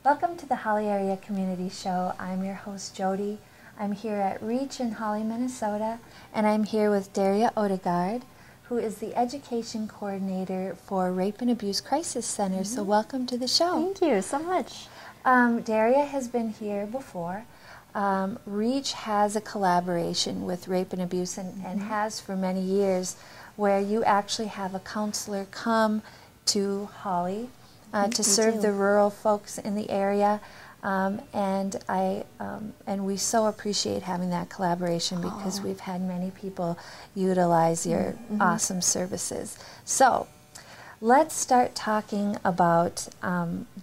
Welcome to the Hawley Area Community Show. I'm your host, Jody. I'm here at Reach in Hawley, Minnesota, and I'm here with Daria Odegaard, who is the Education Coordinator for Rape and Abuse Crisis Center. So welcome to the show. Thank you so much. Daria has been here before. Reach has a collaboration with Rape and Abuse and has for many years, where you actually have a counselor come to Hawley to serve the rural folks in the area, and we so appreciate having that collaboration because we've had many people utilize your awesome services. So let's start talking about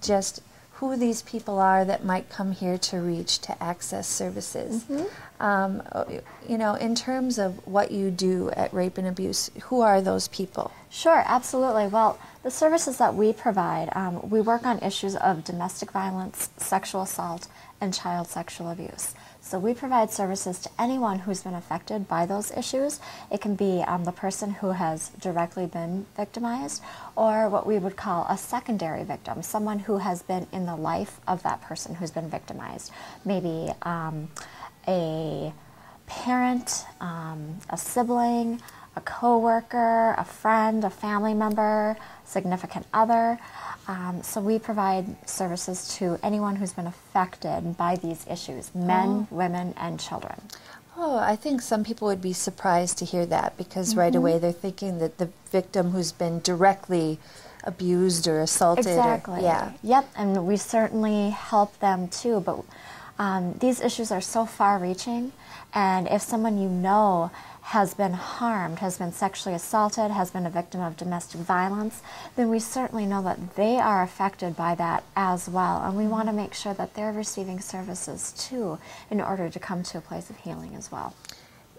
just who these people are that might come here to Reach to access services. You know, in terms of what you do at Rape and Abuse, who are those people? Sure, absolutely. Well, the services that we provide, we work on issues of domestic violence, sexual assault, and child sexual abuse. So we provide services to anyone who's been affected by those issues. It can be the person who has directly been victimized, or what we would call a secondary victim, someone who has been in the life of that person who's been victimized. Maybe a parent, a sibling, a coworker, a friend, a family member, significant other. So we provide services to anyone who's been affected by these issues, men, women, and children. Oh, I think some people would be surprised to hear that because right away they're thinking that the victim who's been directly abused or assaulted. Exactly. Yep, and we certainly help them too, but these issues are so far-reaching, and if someone you know has been harmed, has been sexually assaulted, has been a victim of domestic violence, then we certainly know that they are affected by that as well, and we want to make sure that they're receiving services too in order to come to a place of healing as well.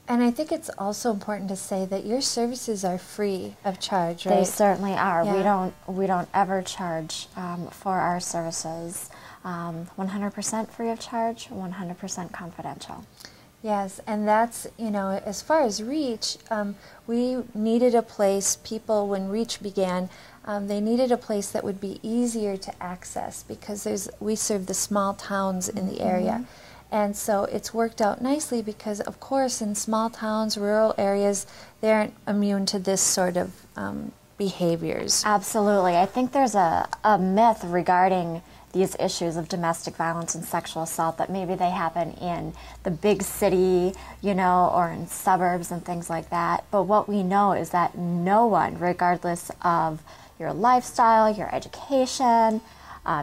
And I think it's also important to say that your services are free of charge, right? They certainly are. Yeah. We don't ever charge for our services. 100% free of charge, 100% confidential. Yes, and that's, you know, as far as Reach, we needed a place, people, when Reach began, they needed a place that would be easier to access because we serve the small towns in the area. And so it's worked out nicely because, of course, in small towns, rural areas, they aren't immune to this sort of behaviors. Absolutely. I think there's a myth regarding these issues of domestic violence and sexual assault that maybe they happen in the big city, you know, or in suburbs and things like that. But what we know is that no one, regardless of your lifestyle, your education,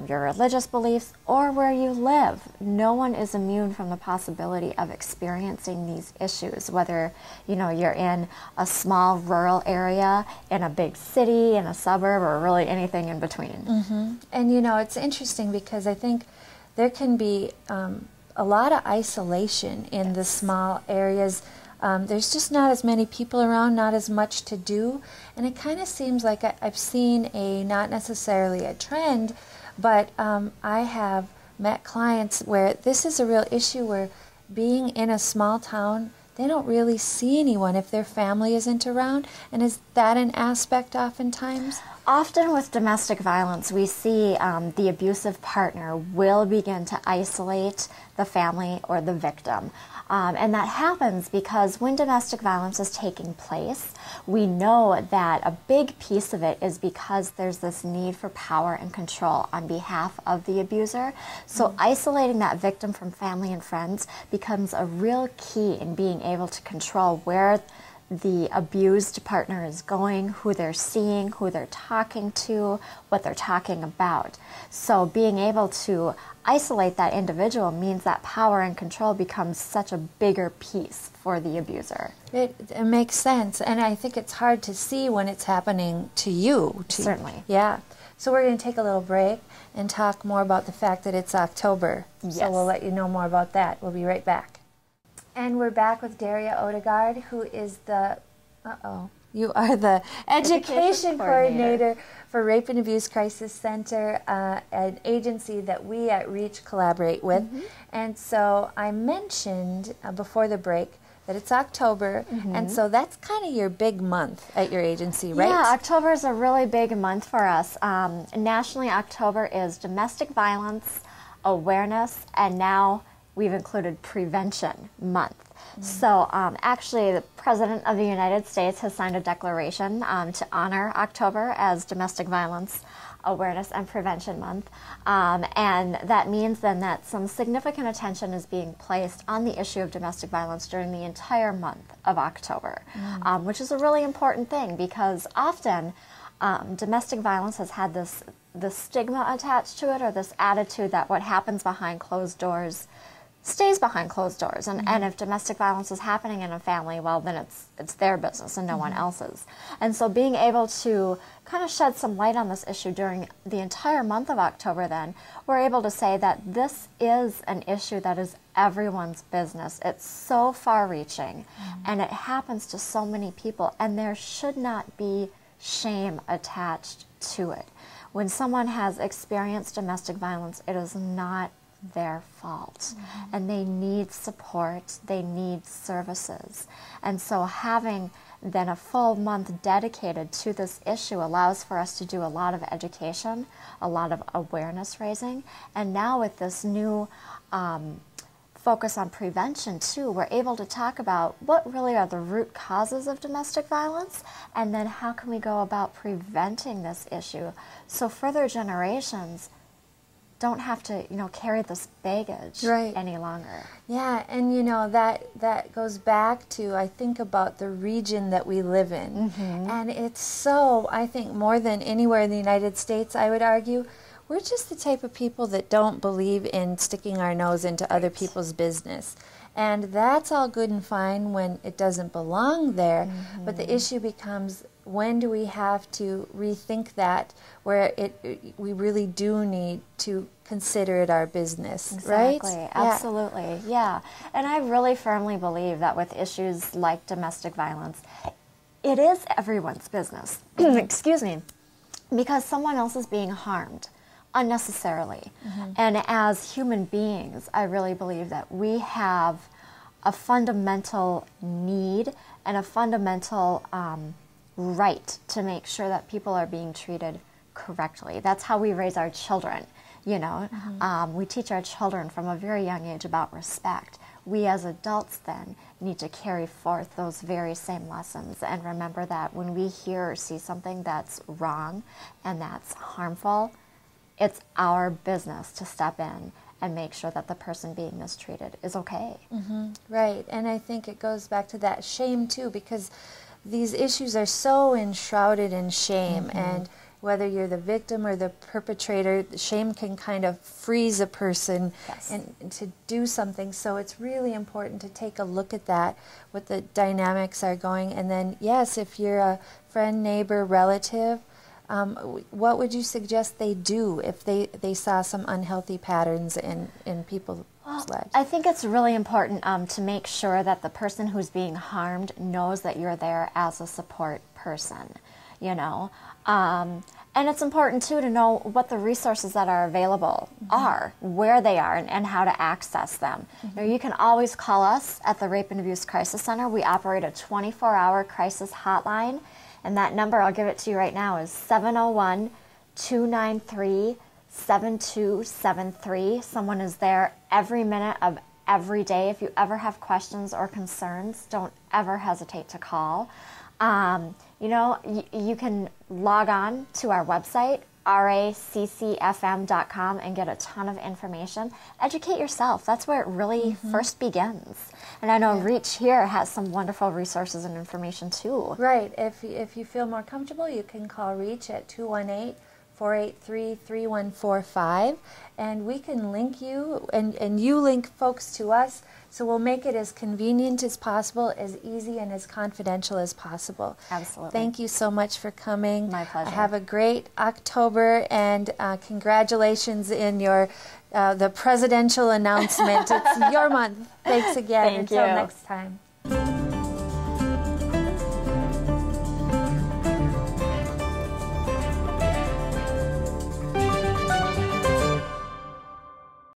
your religious beliefs, or where you live, no one is immune from the possibility of experiencing these issues, whether, you know, you're in a small rural area, in a big city, in a suburb, or really anything in between. And, you know, it's interesting because I think there can be a lot of isolation in the small areas. There's just not as many people around, not as much to do, and it kind of seems like I've seen not necessarily a trend, but I have met clients where this is a real issue where being in a small town, they don't really see anyone if their family isn't around. And is that an aspect oftentimes? Often with domestic violence, we see the abusive partner will begin to isolate the family or the victim. And that happens because when domestic violence is taking place, we know that a big piece of it is because there's this need for power and control on behalf of the abuser. So isolating that victim from family and friends becomes a real key in being able to control where the abused partner is going, who they're seeing, who they're talking to, what they're talking about. So being able to isolate that individual means that power and control becomes such a bigger piece for the abuser. It makes sense, and I think it's hard to see when it's happening to you. Certainly. Yeah. So we're going to take a little break and talk more about the fact that it's October. Yes. So we'll let you know more about that. We'll be right back. And we're back with Daria Odegaard, who is you are the Education Coordinator for Rape and Abuse Crisis Center, an agency that we at Reach collaborate with. And so I mentioned before the break that it's October, and so that's kind of your big month at your agency, right? Yeah, October is a really big month for us. Nationally, October is Domestic Violence Awareness, and now we've included Prevention Month. So actually, the President of the United States has signed a declaration to honor October as Domestic Violence Awareness and Prevention Month. And that means then that some significant attention is being placed on the issue of domestic violence during the entire month of October, which is a really important thing because often domestic violence has had this stigma attached to it, or this attitude that what happens behind closed doors stays behind closed doors, and if domestic violence is happening in a family, well, then it's their business and no one else's. And so being able to kind of shed some light on this issue during the entire month of October, then we're able to say that this is an issue that is everyone's business. It's so far-reaching, and it happens to so many people, and there should not be shame attached to it. When someone has experienced domestic violence, it is not their fault, and they need support, they need services. And so having then a full month dedicated to this issue allows for us to do a lot of education, a lot of awareness raising, and now with this new focus on prevention too, we're able to talk about what really are the root causes of domestic violence, and then how can we go about preventing this issue so further generations don't have to, carry this baggage any longer. Yeah, and that goes back to, I think about the region that we live in. And it's so, I think, more than anywhere in the United States, I would argue, we're just the type of people that don't believe in sticking our nose into other people's business. And that's all good and fine when it doesn't belong there, but the issue becomes, when do we have to rethink that, where we really do need to consider it our business, right? Exactly, absolutely, yeah. And I really firmly believe that with issues like domestic violence, it is everyone's business, excuse me, because someone else is being harmed unnecessarily. And as human beings, I really believe that we have a fundamental need and a fundamental right to make sure that people are being treated correctly. That's how we raise our children, we teach our children from a very young age about respect. We as adults then need to carry forth those very same lessons and remember that when we hear or see something that's wrong and that's harmful, it's our business to step in and make sure that the person being mistreated is okay. Right, and I think it goes back to that shame too, because these issues are so enshrouded in shame, and whether you're the victim or the perpetrator, shame can kind of freeze a person and to do something. So it's really important to take a look at that, what the dynamics are going, and then yes, if you're a friend, neighbor, relative, what would you suggest they do if they saw some unhealthy patterns in people's lives? I think it's really important to make sure that the person who's being harmed knows that you're there as a support person, and it's important, too, to know what the resources that are available are, where they are, and how to access them. You can always call us at the Rape and Abuse Crisis Center. We operate a 24-hour crisis hotline. And that number, I'll give it to you right now, is 701-293-7273. Someone is there every minute of every day. If you ever have questions or concerns, don't ever hesitate to call. You can log on to our website, raccfm.com, and get a ton of information. Educate yourself. That's where it really first begins. And I know Reach here has some wonderful resources and information too. Right. If you feel more comfortable, you can call Reach at 218-483-3145, and we can link you, and you link folks to us. So we'll make it as convenient as possible, as easy and as confidential as possible. Absolutely. Thank you so much for coming. My pleasure. Have a great October, and congratulations in your the presidential announcement. It's your month. Thanks again. Thank Until you. next time.